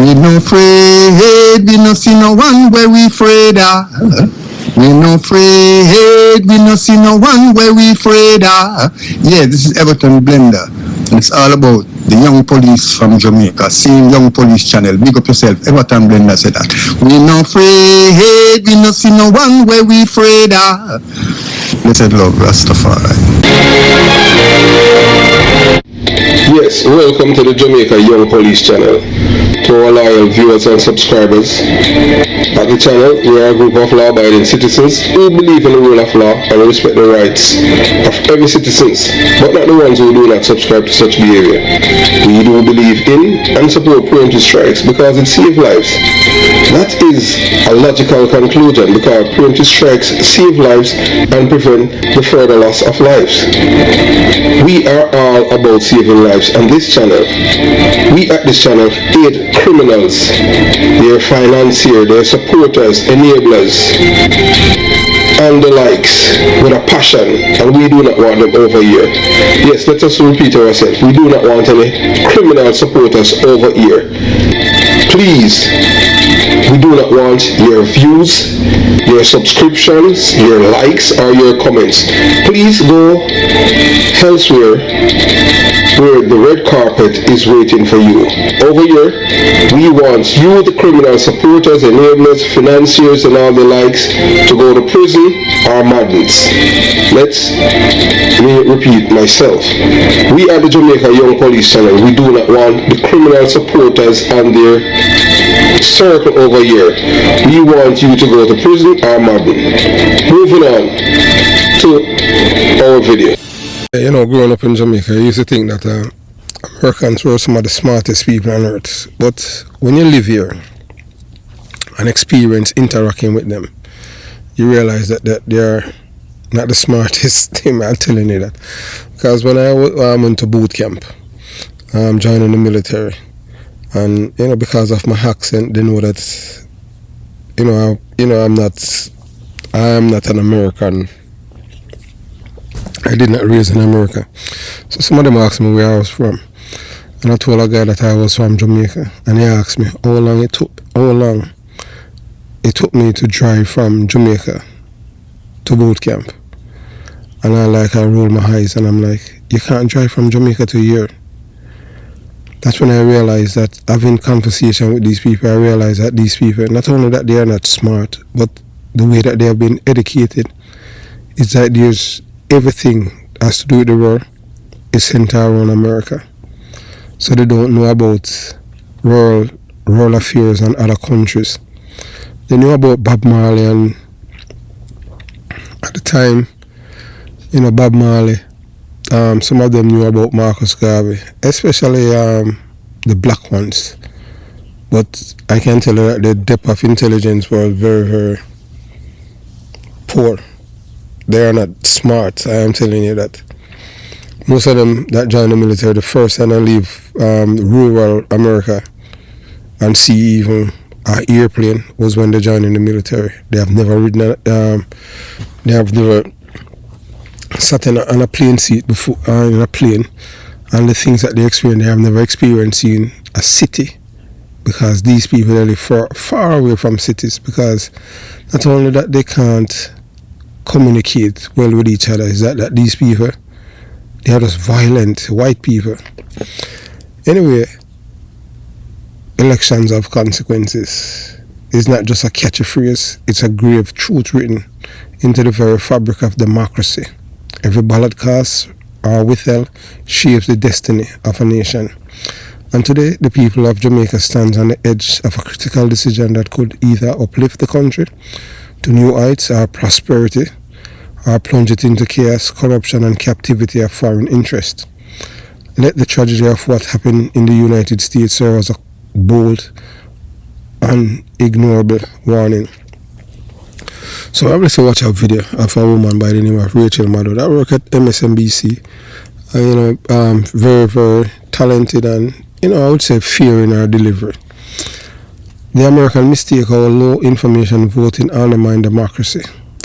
We no afraid, we no see no one where we afraid of. We no afraid, we no see no one where we afraid of. Yeah, this is Everton Blender. And it's all about the young police from Jamaica. Seeing Young Police Channel. Big up yourself. Everton Blender said that. We no afraid, we no see no one where we afraid of. Blessed love, Rastafari. Yes, welcome to the Jamaica Young Police Channel. To our loyal viewers and subscribers. At the channel, we are a group of law-abiding citizens who believe in the rule of law and respect the rights of every citizen, but not the ones who do not subscribe to such behavior. We do believe in and support preemptive strikes because it saves lives. That is a logical conclusion because preemptive strikes save lives and prevent the further loss of lives. We are all about saving lives on this channel. We at this channel aid criminals, their financiers, their supporters, enablers, and the likes with a passion, and we do not want them over here. Yes, let us repeat ourselves. We do not want any criminal supporters over here. Please, we do not want your views, your subscriptions, your likes, or your comments. Please go elsewhere where the red carpet is waiting for you. Over here, we want you, the criminal supporters, enablers, financiers, and all the likes, to go to prison or madness. Let me repeat myself. We are the Jamaica Young Police Channel. We do not want the criminal supporters and their circle over here. We want you to go to prison or madness. Moving on to our video. You know, growing up in Jamaica, I used to think that Americans were some of the smartest people on earth. But when you live here and experience interacting with them, you realize that they're not the smartest thing. I'm telling you that. Because when I went to boot camp, joining the military, and you know, because of my accent, they know that I'm not an American. I did not raise in America. So some of them asked me where I was from. And I told a guy that I was from Jamaica. And he asked me how long it took me to drive from Jamaica to boot camp. And I rolled my eyes and I'm like, you can't drive from Jamaica to here. That's when I realized that having conversation with these people, I realized that these people, not only that they are not smart, but the way that they have been educated is that there's everything has to do with the world is centered around America. So they don't know about rural affairs and other countries. They know about Bob Marley, and at the time, you know, Bob Marley, some of them knew about Marcus Garvey, especially the black ones. But I can tell you that the depth of intelligence was very, very poor. They are not smart, I am telling you that. Most of them that join the military, the first time they leave rural America and see even an airplane was when they join in the military. They have never ridden, they have never sat on a plane seat before, in a plane, and the things that they experience, they have never experienced in a city, because these people live far away from cities, because not only that they can't communicate well with each other, is that these people, they are just violent white people. Anyway, elections have consequences. It's not just a catchy phrase, it's a grave truth written into the very fabric of democracy. Every ballot cast or withheld shapes the destiny of a nation. And today, the people of Jamaica stands on the edge of a critical decision that could either uplift the country to new heights or prosperity, or plunge it into chaos, corruption, and captivity of foreign interest. Let the tragedy of what happened in the United States serve as a bold and ignorable warning. So I obviously watch a video of a woman by the name of Rachel Maddow that worked at MSNBC. Very, very talented, and I would say fair in her delivery. The American mistake our low information voting undermined democracy.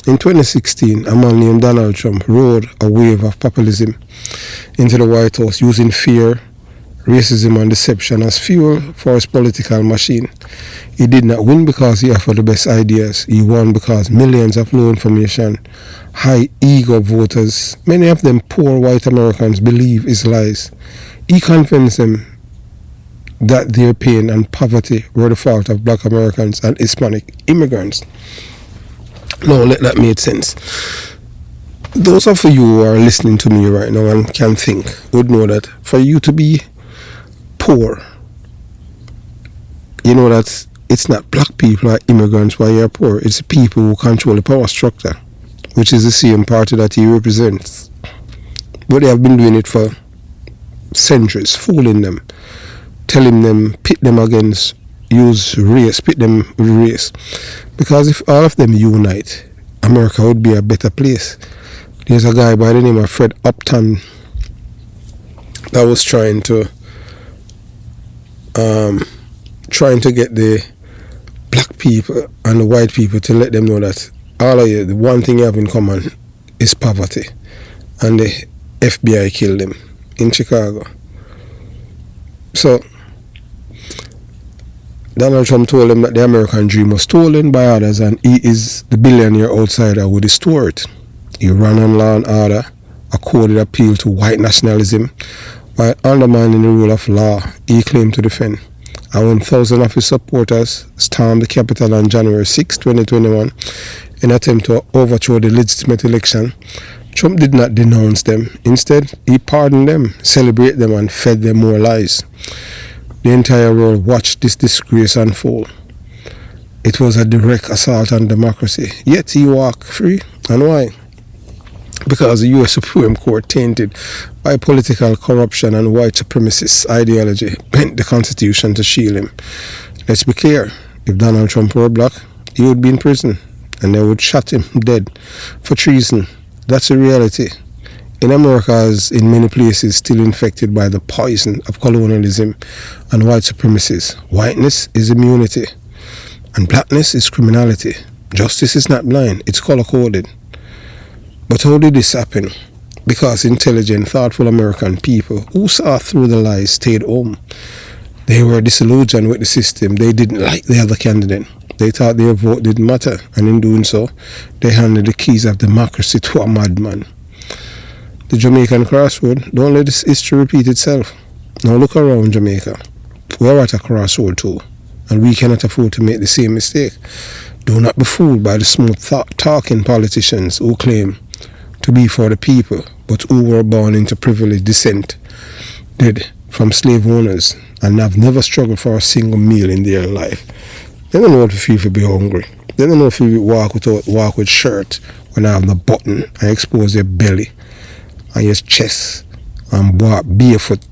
In 2016, a man named Donald Trump rode a wave of populism into the White House using fear racism and deception as fuel for his political machine. He did not win because he offered the best ideas. He won because millions of low information, high ego voters, many of them poor white Americans, believe his lies. He convinced them that their pain and poverty were the fault of black Americans and Hispanic immigrants. Now let that make sense. Those of you who are listening to me right now and can think would know that for you to be poor, you know that it's not black people or immigrants why you're poor. It's the people who control the power structure, which is the same party that he represents. But they have been doing it for centuries, fooling them, telling them, pit them against, use race, pit them with race. Because if all of them unite, America would be a better place. There's a guy by the name of Fred Upton that was trying to get the black people and the white people to let them know that all of you, the one thing you have in common is poverty. And the FBI killed him in Chicago. So Donald Trump told him that the American dream was stolen by others and he is the billionaire outsider who restored it. He ran on law and order, a coded appeal to white nationalism, while undermining the rule of law he claimed to defend. And when thousands of his supporters stormed the Capitol on January 6, 2021, in an attempt to overthrow the legitimate election, Trump did not denounce them. Instead, he pardoned them, celebrated them, and fed them more lies. The entire world watched this disgrace unfold. It was a direct assault on democracy. Yet he walked free. And why? Because the U.S. Supreme Court, tainted by political corruption and white supremacist ideology, bent the Constitution to shield him. Let's be clear, if Donald Trump were black, he would be in prison, and they would shot him dead for treason. That's a reality. In America, as in many places, still infected by the poison of colonialism and white supremacies. Whiteness is immunity, and blackness is criminality. Justice is not blind, it's color-coded. But how did this happen? Because intelligent, thoughtful American people who saw through the lies stayed home. They were disillusioned with the system. They didn't like the other candidate. They thought their vote didn't matter, and in doing so, they handed the keys of democracy to a madman. The Jamaican crossroad, don't let this history repeat itself. Now look around Jamaica. We're at a crossroad too, and we cannot afford to make the same mistake. Do not be fooled by the smooth talking politicians who claim to be for the people, but who were born into privileged descent, did from slave owners, and have never struggled for a single meal in their life. They don't know what it feels to be hungry. They don't know if you walk with shirt when I have no button and expose your belly and your chest and walk barefoot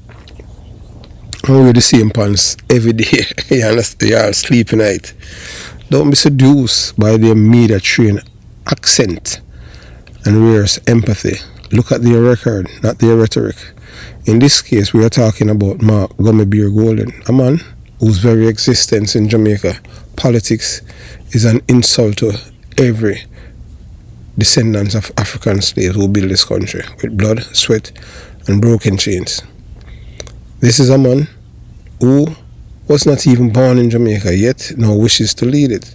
and wear the same pants every day. You all sleeping night. Don't be seduced by their media trained accent and rears empathy. Look at their record, not their rhetoric. In this case, we are talking about Mark Gummy Beer Golden, a man whose very existence in Jamaica politics is an insult to every descendants of African slaves who built this country with blood, sweat, and broken chains. This is a man who was not even born in Jamaica, yet now wishes to lead it.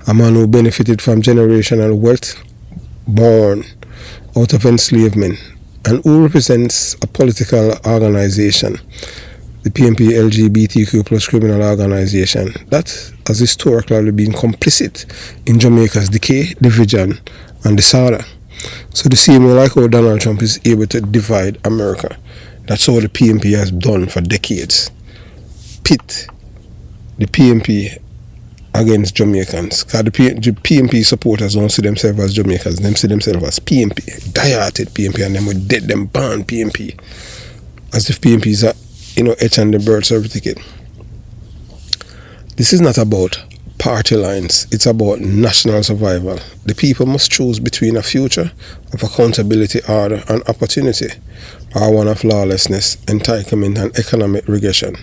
A man who benefited from generational wealth born out of enslavement, and who represents a political organization, the PNP LGBTQ plus criminal organization, that has historically been complicit in Jamaica's decay, division, and disorder. So the same way like how Donald Trump is able to divide America, that's how the PNP has done for decades. Pit the PNP against Jamaicans. Because the PNP supporters don't see themselves as Jamaicans, them see themselves as PNP, die-hearted PNP, and them with dead them born PNP. As if PNP is etched on the birth certificate. This is not about party lines, it's about national survival. The people must choose between a future of accountability, order, and opportunity, or one of lawlessness, entitlement, and economic regression.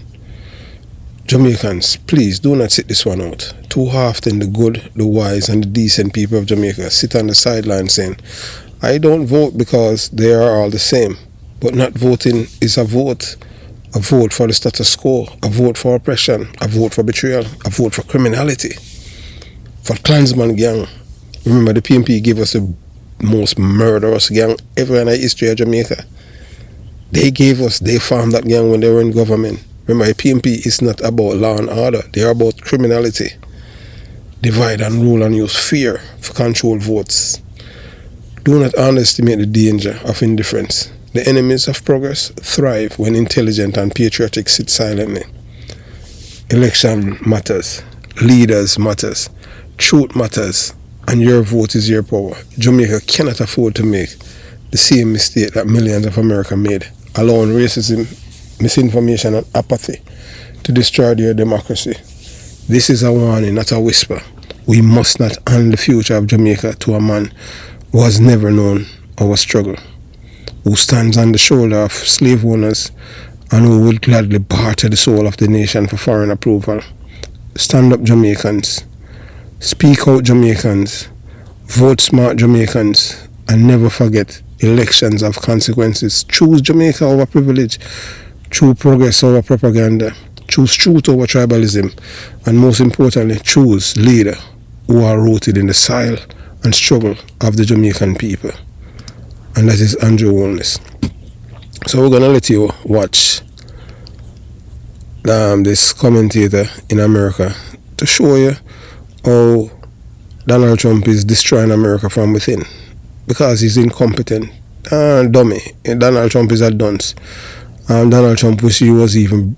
Jamaicans, please do not sit this one out. Too often the good, the wise, and the decent people of Jamaica sit on the sidelines saying, I don't vote because they are all the same. But not voting is a vote. a vote for the status quo, a vote for oppression, a vote for betrayal, a vote for criminality, for Klansman gang. Remember, the PNP gave us the most murderous gang ever in the history of Jamaica. They formed that gang when they were in government. Remember, the PNP is not about law and order. They are about criminality. Divide and rule and use fear for control votes. Do not underestimate the danger of indifference. The enemies of progress thrive when intelligent and patriotic sit silently. Election matters. Leaders matters. Truth matters. And your vote is your power. Jamaica cannot afford to make the same mistake that millions of Americans made, allowing racism, misinformation and apathy to destroy their democracy. This is a warning, not a whisper. We must not hand the future of Jamaica to a man who has never known our struggle, who stands on the shoulder of slave owners and who would gladly barter the soul of the nation for foreign approval. Stand up, Jamaicans. Speak out, Jamaicans. Vote smart, Jamaicans. And never forget, elections have consequences. Choose Jamaica over privilege. Choose progress over propaganda. Choose truth over tribalism. And most importantly, choose leaders who are rooted in the soil and struggle of the Jamaican people. And that is Andrew Holness. So we're going to let you watch this commentator in America to show you how Donald Trump is destroying America from within. Because he's incompetent. Dummy. Donald Trump is a dunce. Donald Trump wish he was even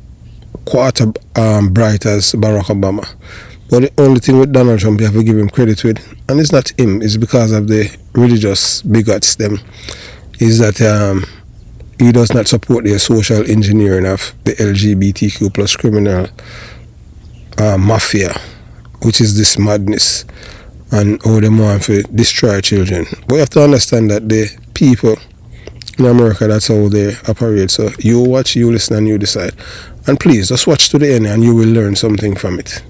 quarter bright as Barack Obama. But the only thing with Donald Trump you have to give him credit with, and it's not him, it's because of the religious bigots them, is that he does not support the social engineering of the LGBTQ plus criminal mafia, which is this madness, and how they want to destroy children. But you have to understand that the people in America, that's how they operate. So you watch, you listen, and you decide. And please, just watch to the end and you will learn something from it.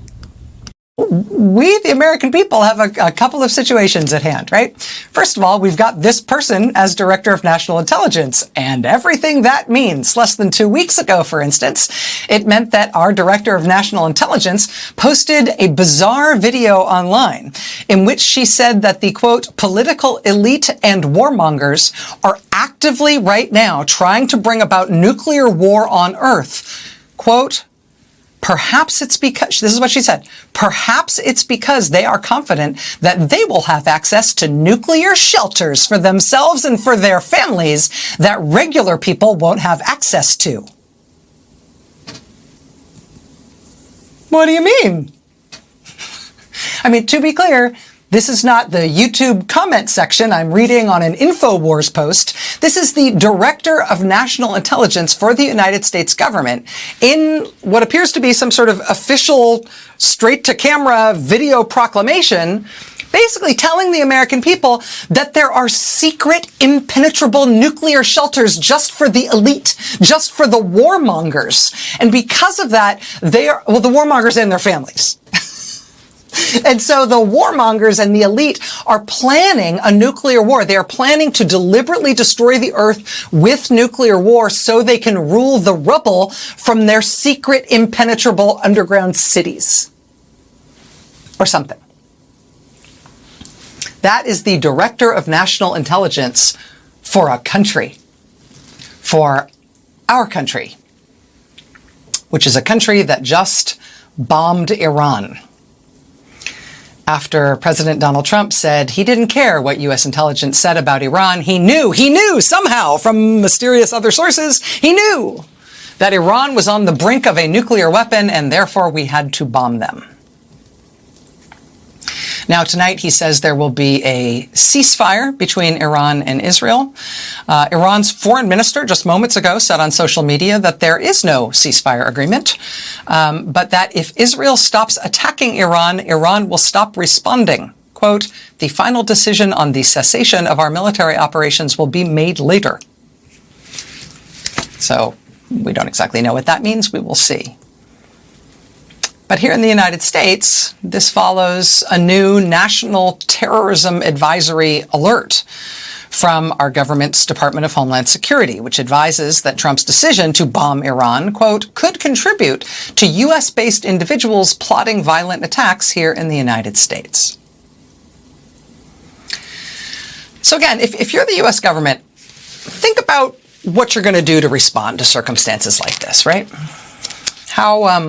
We, the American people, have a couple of situations at hand, right? First of all, we've got this person as Director of National Intelligence and everything that means. Less than 2 weeks ago, for instance, it meant that our Director of National Intelligence posted a bizarre video online in which she said that the, quote, political elite and warmongers are actively right now trying to bring about nuclear war on Earth. Quote, perhaps it's because, this is what she said, perhaps it's because they are confident that they will have access to nuclear shelters for themselves and for their families that regular people won't have access to. What do you mean? I mean, to be clear, this is not the YouTube comment section I'm reading on an InfoWars post. This is the Director of National Intelligence for the United States government in what appears to be some sort of official straight-to-camera video proclamation, basically telling the American people that there are secret, impenetrable nuclear shelters just for the elite, just for the warmongers. And because of that, they are, well, the warmongers and their families. And so the warmongers and the elite are planning a nuclear war. They are planning to deliberately destroy the earth with nuclear war so they can rule the rubble from their secret, impenetrable underground cities. Or something. That is the Director of National Intelligence for a country. For our country. Which is a country that just bombed Iran. After President Donald Trump said he didn't care what U.S. intelligence said about Iran, he knew somehow from mysterious other sources, he knew that Iran was on the brink of a nuclear weapon and therefore we had to bomb them. Now, tonight, he says there will be a ceasefire between Iran and Israel. Iran's foreign minister just moments ago said on social media that there is no ceasefire agreement, but that if Israel stops attacking Iran, Iran will stop responding. Quote, the final decision on the cessation of our military operations will be made later. So we don't exactly know what that means. We will see. But here in the United States, this follows a new national terrorism advisory alert from our government's Department of Homeland Security, which advises that Trump's decision to bomb Iran, quote, could contribute to U.S.-based individuals plotting violent attacks here in the United States. So again, if you're the U.S. government, think about what you're going to do to respond to circumstances like this, right? How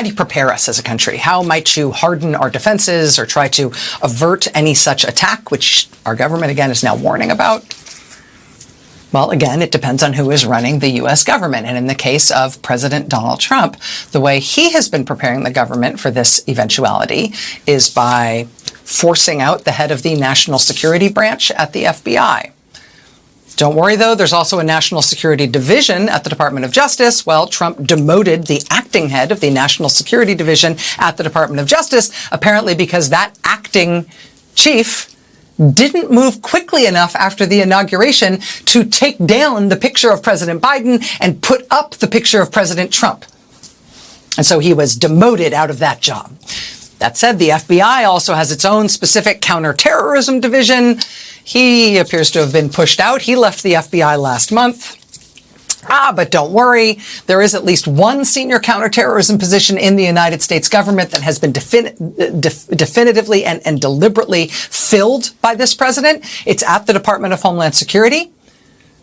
do you prepare us as a country? How might you harden our defenses or try to avert any such attack, which our government, again, is now warning about? Well, again, it depends on who is running the U.S. government. And in the case of President Donald Trump, the way he has been preparing the government for this eventuality is by forcing out the head of the National Security Branch at the FBI. Don't worry, though, there's also a National Security Division at the Department of Justice. Well, Trump demoted the acting head of the National Security Division at the Department of Justice, apparently because that acting chief didn't move quickly enough after the inauguration to take down the picture of President Biden and put up the picture of President Trump. And so he was demoted out of that job. That said, the FBI also has its own specific counterterrorism division. He appears to have been pushed out. He left the FBI last month. But don't worry, there is at least one senior counterterrorism position in the United States government that has been definitively and deliberately filled by this president. It's at the Department of Homeland Security.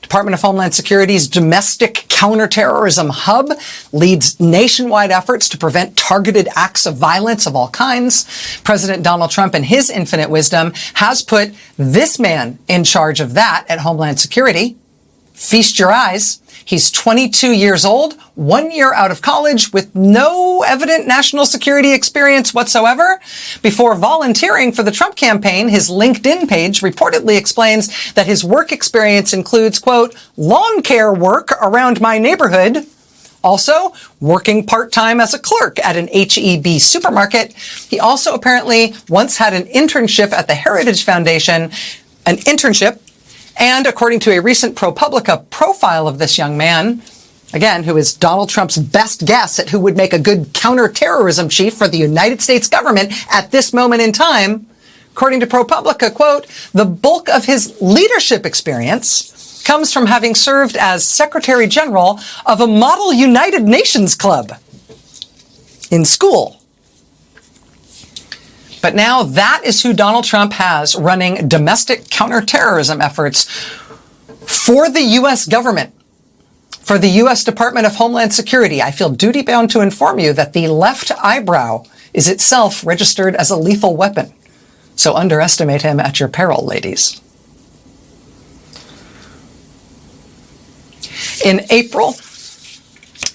Department of Homeland Security's domestic counterterrorism hub leads nationwide efforts to prevent targeted acts of violence of all kinds. President Donald Trump, in his infinite wisdom, has put this man in charge of that at Homeland Security. Feast your eyes. He's 22 years old, 1 year out of college with no evident national security experience whatsoever. Before volunteering for the Trump campaign, his LinkedIn page reportedly explains that his work experience includes, quote, lawn care work around my neighborhood. Also, working part-time as a clerk at an H-E-B supermarket. He also apparently once had an internship at the Heritage Foundation, and according to a recent ProPublica profile of this young man, again, who is Donald Trump's best guess at who would make a good counterterrorism chief for the United States government at this moment in time, according to ProPublica, quote, the bulk of his leadership experience comes from having served as Secretary General of a model United Nations club in school. But now that is who Donald Trump has running domestic counterterrorism efforts for the U.S. government, for the U.S. Department of Homeland Security. I feel duty-bound to inform you that the left eyebrow is itself registered as a lethal weapon. So underestimate him at your peril, ladies. In April,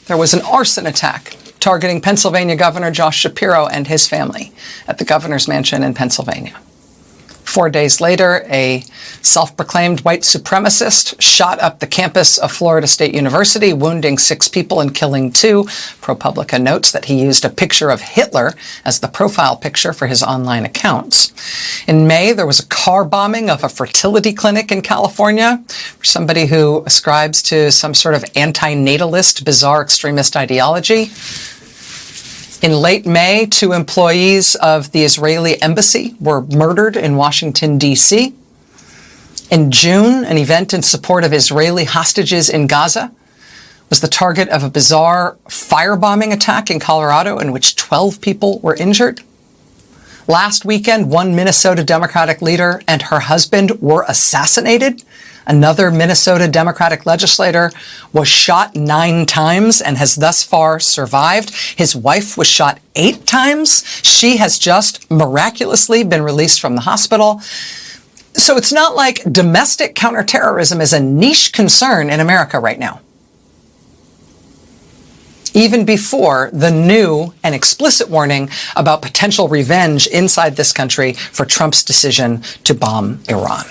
there was an arson attack targeting Pennsylvania Governor Josh Shapiro and his family at the governor's mansion in Pennsylvania. 4 days later, a self-proclaimed white supremacist shot up the campus of Florida State University, wounding 6 people and killing 2. ProPublica notes that he used a picture of Hitler as the profile picture for his online accounts. In May, there was a car bombing of a fertility clinic in California for somebody who ascribes to some sort of anti-natalist, bizarre extremist ideology. In late May, 2 employees of the Israeli embassy were murdered in Washington, D.C. In June, an event in support of Israeli hostages in Gaza was the target of a bizarre firebombing attack in Colorado in which 12 people were injured. Last weekend, one Minnesota Democratic leader and her husband were assassinated. Another Minnesota Democratic legislator was shot 9 times and has thus far survived. His wife was shot 8 times. She has just miraculously been released from the hospital. So it's not like domestic counterterrorism is a niche concern in America right now. Even before the new and explicit warning about potential revenge inside this country for Trump's decision to bomb Iran.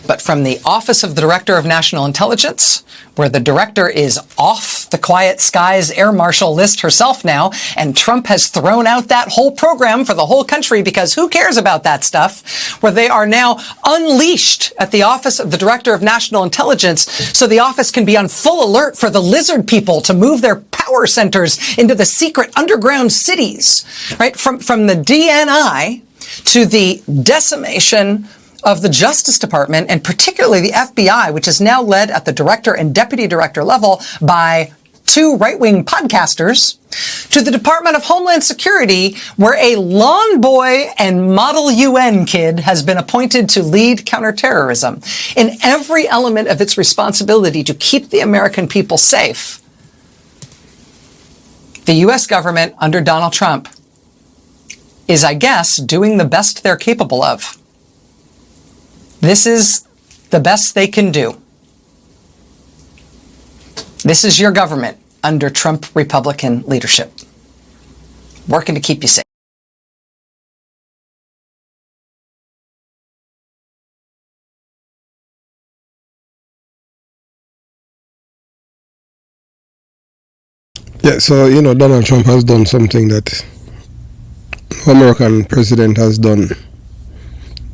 But from the Office of the Director of National Intelligence, where the director is off the Quiet Skies Air Marshal list herself now, and Trump has thrown out that whole program for the whole country because who cares about that stuff, where they are now unleashed at the Office of the Director of National Intelligence so the office can be on full alert for the lizard people to move their power centers into the secret underground cities, right? From the DNI to the decimation of the Justice Department, and particularly the FBI, which is now led at the director and deputy director level by two right-wing podcasters, to the Department of Homeland Security, where a lawn boy and model UN kid has been appointed to lead counterterrorism. In every element of its responsibility to keep the American people safe, the U.S. government under Donald Trump is, I guess, doing the best they're capable of. This is the best they can do. This is your government under Trump Republican leadership, working to keep you safe. Yeah, so, Donald Trump has done something that no American president has done.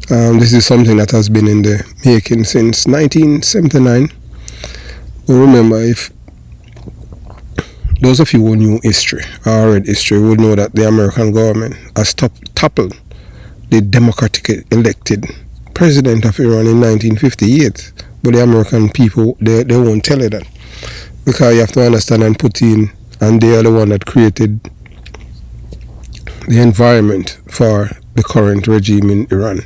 This is something that has been in the making since 1979. But remember, if those of you who knew history or read history would know that the American government has toppled the democratically elected president of Iran in 1958. But the American people, they won't tell you that. Because you have to understand and put in, and they are the one that created the environment for the current regime in Iran.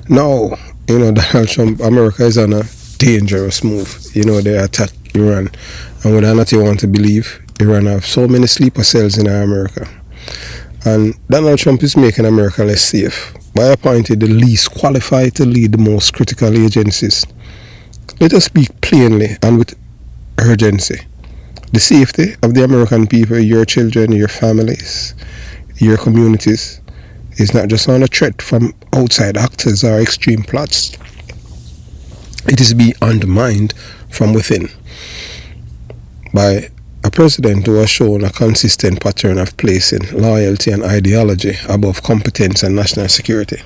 Now, Donald Trump, America is on a dangerous move. They attack Iran. And whether or not you want to believe, Iran have so many sleeper cells in America. And Donald Trump is making America less safe by appointing the least qualified to lead the most critical agencies. Let us speak plainly and with urgency. The safety of the American people, your children, your families, your communities, is not just on a threat from outside actors or extreme plots. It is being undermined from within by a president who has shown a consistent pattern of placing loyalty and ideology above competence and national security.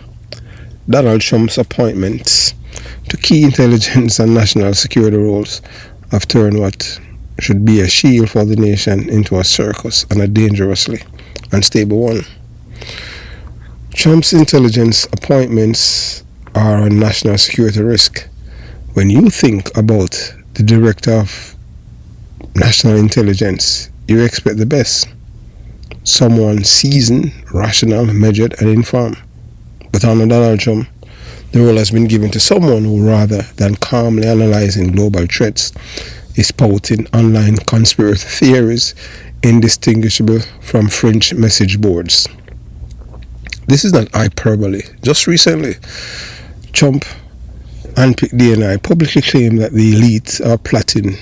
Donald Trump's appointments to key intelligence and national security roles have turned what should be a shield for the nation into a circus, and a dangerously unstable one. Trump's intelligence appointments are a national security risk. When you think about the director of national intelligence, you expect the best. Someone seasoned, rational, measured, and informed. But under Donald Trump, the role has been given to someone who, rather than calmly analyzing global threats, is spouting online conspiracy theories indistinguishable from fringe message boards. This is not hyperbole. Just recently, Trump and DNI publicly claimed that the elites are plotting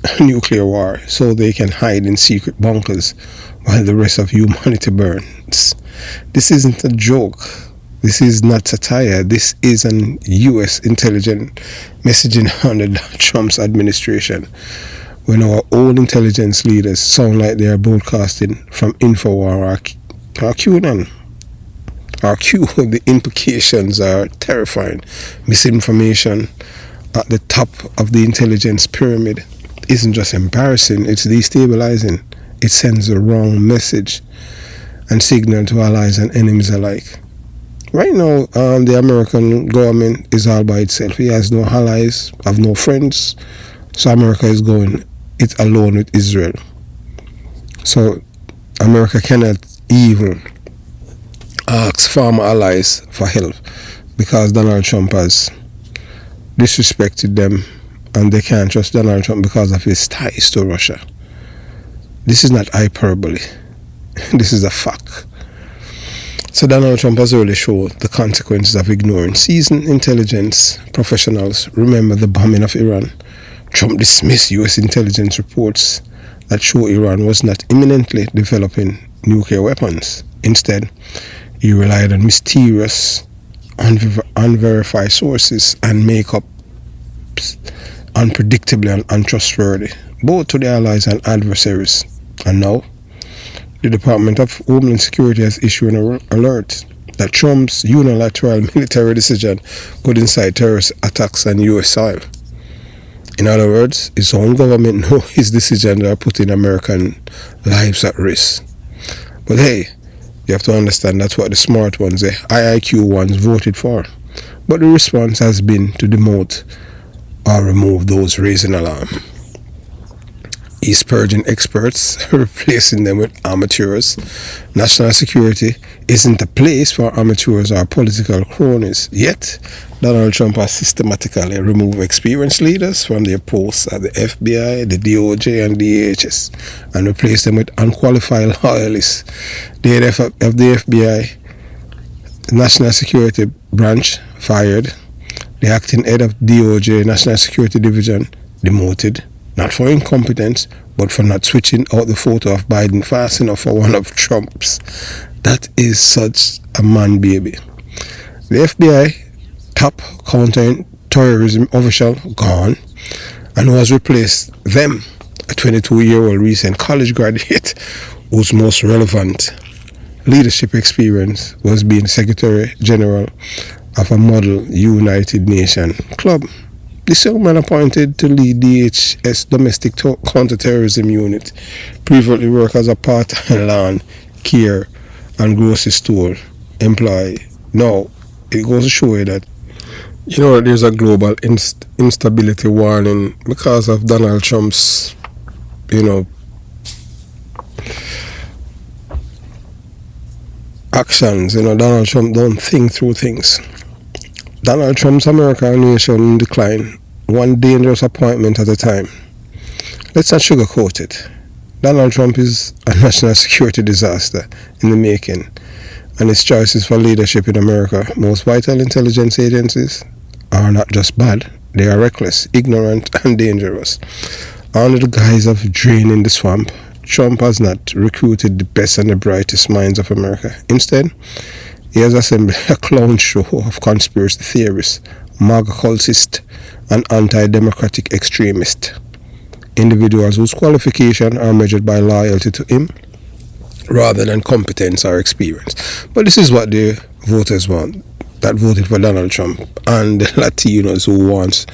a nuclear war so they can hide in secret bunkers while the rest of humanity burns. This isn't a joke. This is not satire. This is an U.S. intelligence messaging under Trump's administration, when our own intelligence leaders sound like they are broadcasting from InfoWar or QAnon. Or Q, the implications are terrifying. Misinformation at the top of the intelligence pyramid isn't just embarrassing, it's destabilizing. It sends the wrong message and signal to allies and enemies alike. Right now, the American government is all by itself. He has no allies, have no friends. So America is going it alone with Israel. So America cannot even ask former allies for help because Donald Trump has disrespected them, and they can't trust Donald Trump because of his ties to Russia. This is not hyperbole. This is a fact. So Donald Trump has already shown the consequences of ignoring seasoned intelligence professionals. Remember the bombing of Iran. Trump dismissed U.S. intelligence reports that show Iran was not imminently developing nuclear weapons. Instead, he relied on mysterious, unverified sources and make up unpredictably and untrustworthy, both to the allies and adversaries. And now, the Department of Homeland Security has issued an alert that Trump's unilateral military decision could incite terrorist attacks on U.S. soil. In other words, his own government knows his decisions are putting American lives at risk. But hey, you have to understand that's what the smart ones, the IIQ ones, voted for. but the response has been to demote or remove those raising alarm. He's purging experts, replacing them with amateurs. National security isn't a place for amateurs or political cronies. Yet, Donald Trump has systematically removed experienced leaders from their posts at the FBI, the DOJ, and DHS, and replaced them with unqualified loyalists. The head of the FBI, the National Security Branch, fired. The acting head of DOJ, National Security Division, demoted. Not for incompetence, but for not switching out the photo of Biden fast enough for one of Trump's. That is such a man baby. The FBI top counter-terrorism official gone, and who has replaced them? A 22-year-old recent college graduate whose most relevant leadership experience was being Secretary General of a model United Nations club. This young man, appointed to lead DHS Domestic Counterterrorism Unit, previously worked as a part-time land, care and grocery store employee. Now, it goes to show you that, there's a global instability warning because of Donald Trump's, actions. Donald Trump don't think through things. Donald Trump's America nation in decline, one dangerous appointment at a time. Let's not sugarcoat it. Donald Trump is a national security disaster in the making, and his choices for leadership in America's most vital intelligence agencies are not just bad, they are reckless, ignorant, and dangerous. Under the guise of draining the swamp, Trump has not recruited the best and the brightest minds of America. Instead, he has assembled a clown show of conspiracy theorists, MAGA cultists, and anti-democratic extremists. Individuals whose qualifications are measured by loyalty to him rather than competence or experience. But this is what the voters want, that voted for Donald Trump, and the Latinos who want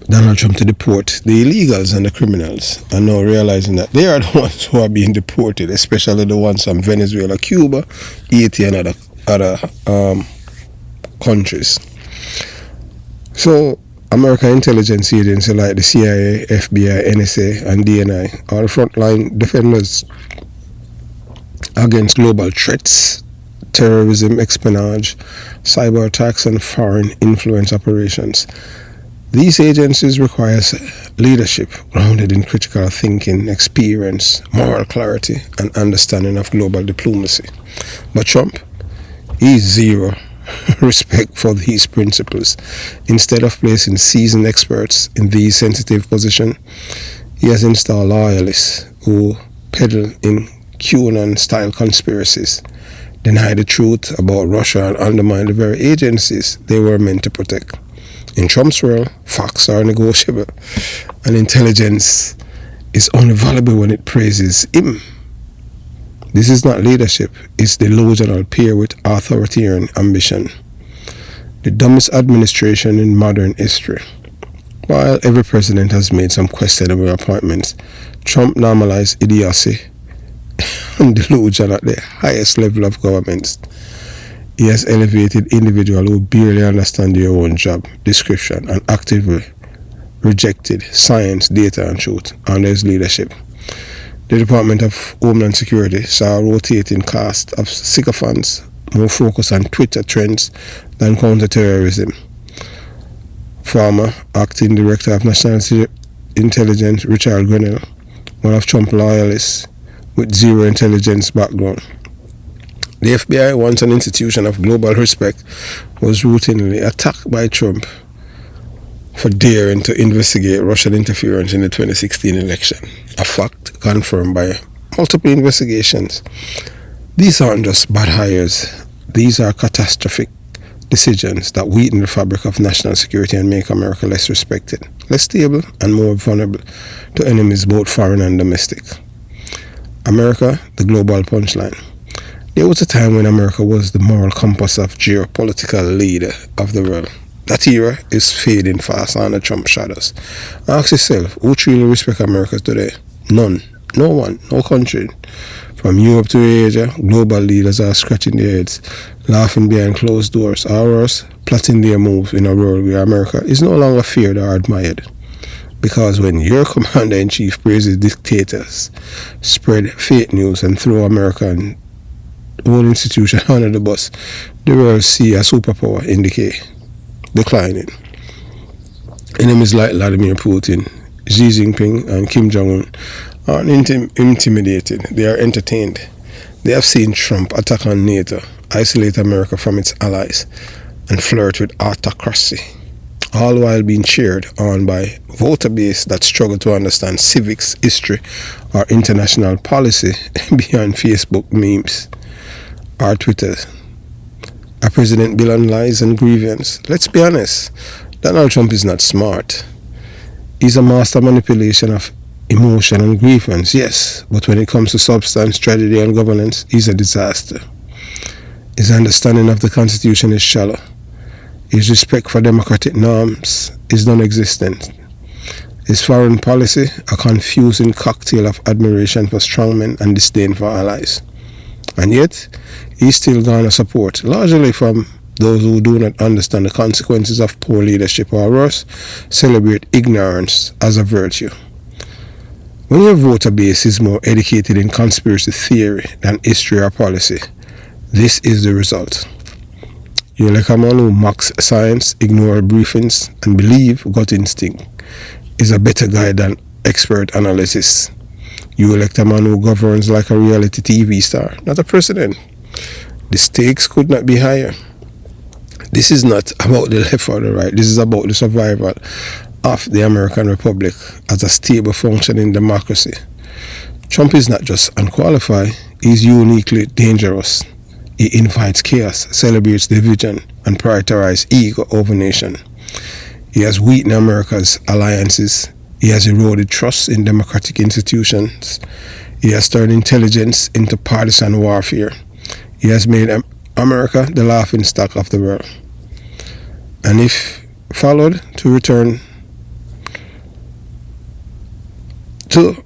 Donald Trump to deport the illegals and the criminals, and now realizing that they are the ones who are being deported, especially the ones from Venezuela, Cuba, Haiti, and other countries. So, American intelligence agencies like the CIA, FBI, NSA, and DNI are the frontline defenders against global threats, terrorism, espionage, cyber attacks, and foreign influence operations. These agencies require leadership grounded in critical thinking, experience, moral clarity, and understanding of global diplomacy. But Trump, he is zero respect for these principles. Instead of placing seasoned experts in these sensitive positions, he has installed loyalists who peddle in QAnon-style conspiracies, deny the truth about Russia, and undermine the very agencies they were meant to protect. In Trump's world, facts are negotiable, and intelligence is only valuable when it praises him. This is not leadership, it's delusional paired with authoritarian ambition. The dumbest administration in modern history. While every president has made some questionable appointments, Trump normalized idiocy and delusion at the highest level of government. He has elevated individuals who barely understand their own job description and actively rejected science, data, and truth under his leadership. The Department of Homeland Security saw a rotating cast of sycophants more focused on Twitter trends than counterterrorism. Former acting director of National Intelligence Richard Grenell, one of Trump's loyalists with zero intelligence background. The FBI, once an institution of global respect, was routinely attacked by Trump for daring to investigate Russian interference in the 2016 election, a fact confirmed by multiple investigations. These aren't just bad hires, these are catastrophic decisions that weaken the fabric of national security and make America less respected, less stable, and more vulnerable to enemies both foreign and domestic. America, the global punchline. There was a time when America was the moral compass of geopolitical leader of the world. That era is fading fast under Trump shadows. Ask yourself, who truly respects America today? None. No one. No country. From Europe to Asia, global leaders are scratching their heads, laughing behind closed doors, or worse, plotting their moves in a world where America is no longer feared or admired. Because when your commander-in-chief praises dictators, spread fake news, and throw American own institution under the bus, the world see a superpower in decay, declining. Enemies like Vladimir Putin, Xi Jinping, and Kim Jong-un aren't intimidated, they are entertained. They have seen Trump attack on NATO, isolate America from its allies, and flirt with autocracy, all while being cheered on by voter base that struggle to understand civics, history, or international policy beyond Facebook memes or Twitter. A president built on lies and grievance. Let's be honest, Donald Trump is not smart. He's a master manipulation of emotion and grievance, yes, but when it comes to substance, strategy, and governance, he's a disaster. His understanding of the Constitution is shallow. His respect for democratic norms is non-existent. His foreign policy, a confusing cocktail of admiration for strongmen and disdain for allies. And yet, he still garners support, largely from those who do not understand the consequences of poor leadership, or worse, celebrate ignorance as a virtue. When your voter base is more educated in conspiracy theory than history or policy, this is the result. You elect a man who mocks science, ignore briefings, and believe gut instinct is a better guide than expert analysis. You elect a man who governs like a reality TV star, not a president. The stakes could not be higher. This is not about the left or the right. This is about the survival of the American Republic as a stable functioning democracy. Trump is not just unqualified, he is uniquely dangerous. He invites chaos, celebrates division, and prioritizes ego over nation. He has weakened America's alliances. He has eroded trust in democratic institutions. He has turned intelligence into partisan warfare. He has made America the laughingstock of the world. And if followed to return to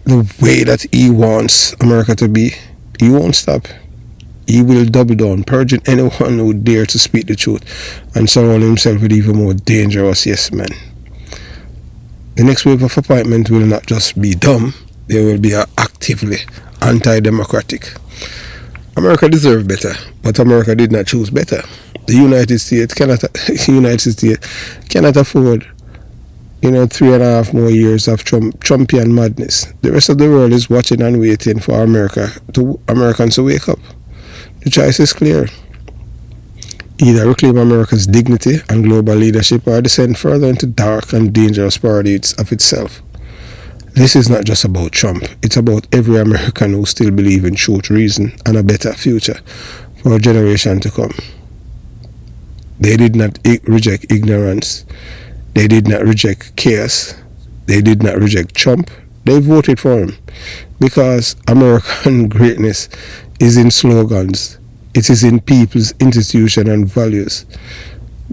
the way that he wants America to be, he won't stop. He will double down, purging anyone who dare to speak the truth and surround himself with even more dangerous yes men. The next wave of appointment will not just be dumb, they will be actively anti-democratic. America deserved better, but America did not choose better. The United States cannot afford 3.5 more years of Trumpian madness. The rest of the world is watching and waiting for Americans to wake up. The choice is clear. Either reclaim America's dignity and global leadership, or descend further into dark and dangerous parades of itself. This is not just about Trump. It's about every American who still believes in truth, reason, and a better future for a generation to come. They did not reject ignorance. They did not reject chaos. They did not reject Trump. They voted for him because American greatness is in slogans. It is in people's institutions and values.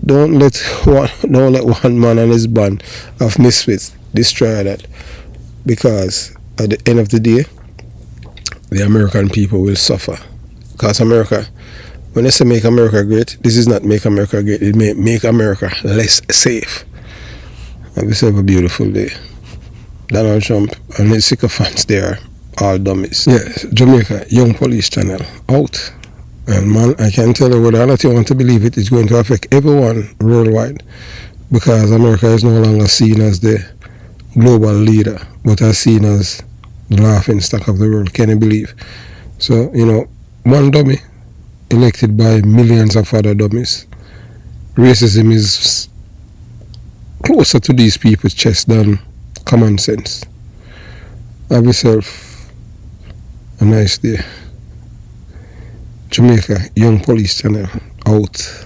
Don't let one man and his band of misfits destroy that, because at the end of the day, the American people will suffer. Because America, when they say make America great, this is not make America great. It may make America less safe. Have yourself a beautiful day. Donald Trump and his sycophants, they are all dummies. Yes, Jamaica Young Police Channel out. And man, I can tell you whether or not you want to believe it, it's going to affect everyone worldwide, because America is no longer seen as the global leader, but as seen as the laughing stock of the world. Can you believe? So, one dummy elected by millions of other dummies. Racism is closer to these people's chest than common sense. Have yourself a nice day. Jamaica Young Police Channel out.